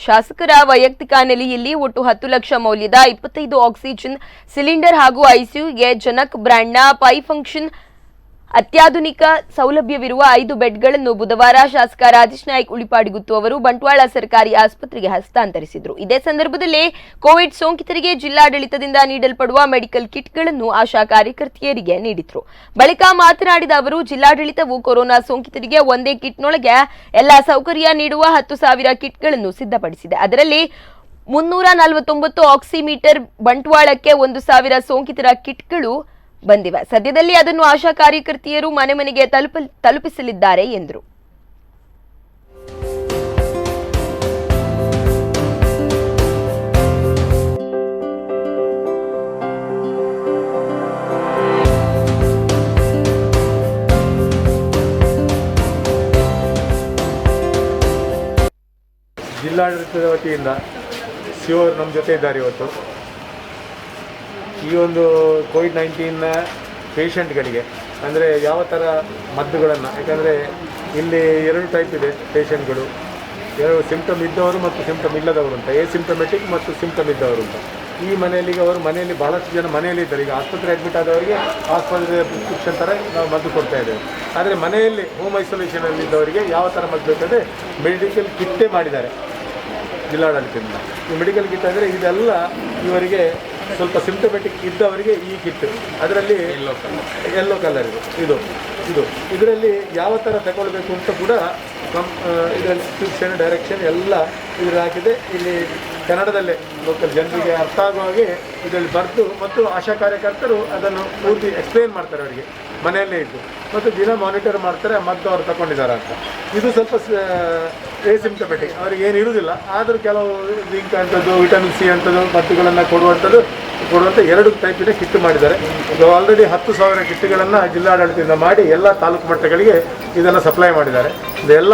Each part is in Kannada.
ಶಾಸಕರ ವೈಯಕ್ತಿಕ ನೆಲೆಯಲ್ಲಿ ಒಟ್ಟು 10 ಲಕ್ಷ ಮೌಲ್ಯದ 25 ಆಕ್ಸಿಜನ್ ಸಿಲಿಂಡರ್ ಹಾಗೂ ಐಸಿಯುಗೆ ಜನಕ್ ಬ್ರ್ಯಾಂಡ್ನ ಪೈ ಫಂಕ್ಷನ್ ಅತ್ಯಾಧುನಿಕ ಸೌಲಭ್ಯವಿರುವ 5 ಬೆಡ್ಗಳನ್ನು ಬುಧವಾರ ಶಾಸಕ ರಾಜೇಶ್ ನಾಯ್ಕ್ ಉಳಿಪಾಡಿಗುತ್ತು ಅವರು ಬಂಟ್ವಾಳ ಸರ್ಕಾರಿ ಆಸ್ಪತ್ರೆಗೆ ಹಸ್ತಾಂತರಿಸಿದರು. ಇದೇ ಸಂದರ್ಭದಲ್ಲಿ ಕೋವಿಡ್ ಸೋಂಕಿತರಿಗೆ ಜಿಲ್ಲಾಡಳಿತದಿಂದ ನೀಡಲ್ಪಡುವ ಮೆಡಿಕಲ್ ಕಿಟ್ಗಳನ್ನು ಆಶಾ ಕಾರ್ಯಕರ್ತೆಯರಿಗೆ ನೀಡಿದರು. ಬಳಿಕ ಮಾತನಾಡಿದ ಅವರು, ಜಿಲ್ಲಾಡಳಿತವು ಕೊರೋನಾ ಸೋಂಕಿತರಿಗೆ ಒಂದೇ ಕಿಟ್ನೊಳಗೆ ಎಲ್ಲಾ ಸೌಕರ್ಯ ನೀಡುವ 10,000 ಕಿಟ್ಗಳನ್ನು ಸಿದ್ಧಪಡಿಸಿದೆ. ಅದರಲ್ಲಿ 349 ಆಕ್ಸಿಮೀಟರ್, ಬಂಟ್ವಾಳಕ್ಕೆ 1,000 ಸೋಂಕಿತರ ಕಿಟ್ಗಳು ಬಂದಿವೆ. ಸದ್ಯದಲ್ಲಿ ಅದನ್ನು ಆಶಾ ಕಾರ್ಯಕರ್ತೆಯರು ಮನೆ ಮನೆಗೆ ತಲುಪಿಸಲಿದ್ದಾರೆ ಎಂದರು. ಜಿಲ್ಲಾಡಳಿತದ ವತಿಯಿಂದ ಸಿಒ ನಮ್ಮ ಜೊತೆ ಇದ್ದಾರೆ. ಇವತ್ತು ಈ ಒಂದು ಕೋವಿಡ್-19 ಪೇಷಂಟ್ಗಳಿಗೆ ಅಂದರೆ ಯಾವ ಥರ ಮದ್ದುಗಳನ್ನು, ಯಾಕಂದರೆ ಇಲ್ಲಿ 2 ಟೈಪ್ ಇದೆ ಪೇಷಂಟ್ಗಳು, 2 ಸಿಂಪ್ಟಮ್ ಇದ್ದವರು ಮತ್ತು ಸಿಂಪ್ಟಮ್ ಇಲ್ಲದವರು ಅಂತ, ಸಿಂಪ್ಟಮೆಟಿಕ್ ಮತ್ತು ಸಿಂಪ್ಟಮ್ ಇದ್ದವರು ಅಂತ. ಈ ಮನೆಯಲ್ಲಿ ಅವರು ಮನೆಯಲ್ಲಿ ಭಾಳಷ್ಟು ಜನ ಮನೆಯಲ್ಲಿ ಇದ್ದಾರೆ. ಈಗ ಆಸ್ಪತ್ರೆ ಅಡ್ಮಿಟ್ ಆದವರಿಗೆ ಆಸ್ಪತ್ರೆ ಪ್ರಿಸ್ಕ್ರಿಪ್ಷನ್ ಥರ ನಾವು ಮದ್ದು ಕೊಡ್ತಾ ಇದ್ದೇವೆ. ಆದರೆ ಮನೆಯಲ್ಲಿ ಹೋಮ್ ಐಸೋಲೇಷನಲ್ಲಿ ಇದ್ದವರಿಗೆ ಯಾವ ಥರ ಮದ್ದು ಬೇಕಂದರೆ ಮೆಡಿಕಲ್ ಕಿಟ್ಟೇ ಮಾಡಿದ್ದಾರೆ ಜಿಲ್ಲಾಡಳಿತದಿಂದ. ಈ ಮೆಡಿಕಲ್ ಕಿಟ್ ಅಂದರೆ ಇದೆಲ್ಲ ಇವರಿಗೆ ಸ್ವಲ್ಪ ಸಿಂಪ್ಟಮೆಟಿಕ್ ಇದ್ದವರಿಗೆ ಈ ಕಿಟ್, ಅದರಲ್ಲಿ ಯೆಲ್ಲೋ ಕಲರ್ ಇದರಲ್ಲಿ ಯಾವ ಥರ ತಗೊಳ್ಬೇಕು ಅಂತ ಕೂಡ ಇದರಲ್ಲಿ ಪ್ರಿಸ್ಕ್ರಿಪ್ಷನ್ ಡೈರೆಕ್ಷನ್ ಎಲ್ಲ ಇದರಲ್ಲಿ ಹಾಕಿದೆ. ಇಲ್ಲಿ ಕನ್ನಡದಲ್ಲೇ ಲೋಕಲ್ ಜನರಿಗೆ ಅರ್ಥ ಆಗುವ ಹಾಗೆ ಇದರಲ್ಲಿ ಬರೆದು ಮತ್ತು ಆಶಾ ಕಾರ್ಯಕರ್ತರು ಅದನ್ನು ಪೂರ್ತಿ ಎಕ್ಸ್ಪ್ಲೇನ್ ಮಾಡ್ತಾರೆ ಅವರಿಗೆ ಮನೆಯಲ್ಲೇ ಇದ್ದು, ಮತ್ತು ದಿನ ಮಾನಿಟರ್ ಮಾಡ್ತಾರೆ ಮದ್ದು ಅವರು ತಗೊಂಡಿದ್ದಾರೆ ಅಂತ. ಇದು ಸ್ವಲ್ಪ ಸಿಂಪ್ಟಮೆಟಿಕ್, ಅವ್ರಿಗೆ ಏನು ಇರುವುದಿಲ್ಲ, ಆದರೂ ಕೆಲವು ಜಿಂಕ್ ಅಂಥದ್ದು, ವಿಟಮಿನ್ ಸಿ ಅಂಥದ್ದು ಮದ್ದುಗಳನ್ನು ಕೊಡುವಂಥ 2 ಟೈಪಿನ ಕಿಟ್ ಮಾಡಿದ್ದಾರೆ. ಇದು ಆಲ್ರೆಡಿ 10,000 ಕಿಟ್ಗಳನ್ನು ಜಿಲ್ಲಾಡಳಿತದಿಂದ ಮಾಡಿ ಎಲ್ಲ ತಾಲೂಕು ಮಟ್ಟಗಳಿಗೆ ಇದನ್ನು ಸಪ್ಲೈ ಮಾಡಿದ್ದಾರೆ. ಇದೆಲ್ಲ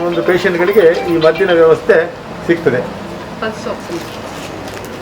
ಒಂದು ಪೇಷಂಟ್ಗಳಿಗೆ ಈ ಮದ್ದಿನ ವ್ಯವಸ್ಥೆ ಸಿಗ್ತದೆ.